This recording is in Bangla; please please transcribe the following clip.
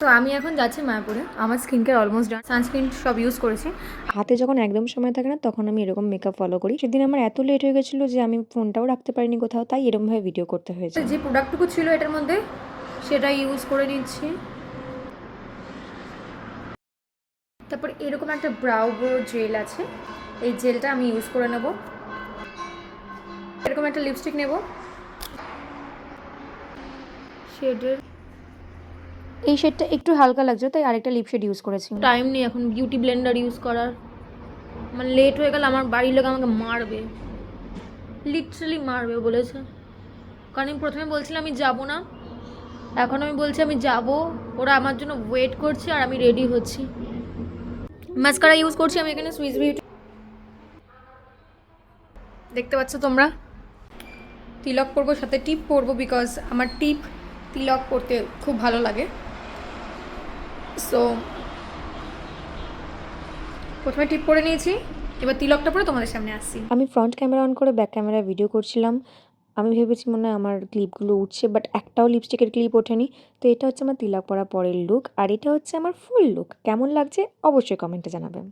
তো আমি এখন যাচ্ছি মায়াপুরে। আমার skin care almost done, sunscreen সব ইউজ করেছি। হাতে যখন একদম সময় থাকে না তখন আমি এরকম মেকআপ ফলো করি। সেদিন আমার এত লেট হয়ে গেছিলো যে আমি ফোনটাও রাখতে পারিনি কোথাও, তাই এরকমভাবে ভিডিও করতে হয়েছে। যে প্রোডাক্টটুকু ছিল এটার মধ্যে সেটা ইউজ করে নিচ্ছি। তারপর এরকম একটা ব্রাউ গ্রো জেল আছে, এই জেলটা আমি ইউজ করে নেব। এরকম একটা লিপস্টিক নেব শেডের। এই শেডটা একটু হালকা লাগছে তাই আরেকটা লিপ শেড ইউজ করেছি। টাইম নেই এখন বিউটি ব্লেন্ডার ইউজ করার, আমার লেট হয়ে গেলে আমার বাড়ির লোক আমাকে মারবে, লিটারালি মারবে বলেছে। কারণ আমি প্রথমে বলছিলাম আমি যাব না, এখন আমি বলছি আমি যাব। ওরা আমার জন্য ওয়েট করছে আর আমি রেডি হচ্ছি। মাস্কারা ইউজ করছি আমি এখানে সুইস বিউটি, দেখতে পাচ্ছ তোমরা। তিলক পরবো, সাথে টিপ পরবো, বিকজ আমার টিপ তিলক পরতে খুব ভালো লাগে। সো প্রথমে টিপ পরে নিয়েছি, এবার তিলকটা পরে তোমাদের সামনে আসছি। আমি ফ্রন্ট ক্যামেরা অন করে ব্যাক ক্যামেরা ভিডিও করছিলাম। আমি ভেবেছি মনে হয় আমার ক্লিপগুলো উঠছে, বাট একটাও লিপস্টিকের ক্লিপ ওঠেনি। তো এটা হচ্ছে আমার তিলক পরা পরের লুক, আর এটা হচ্ছে আমার ফুল লুক। কেমন লাগছে অবশ্যই কমেন্টে জানাবেন।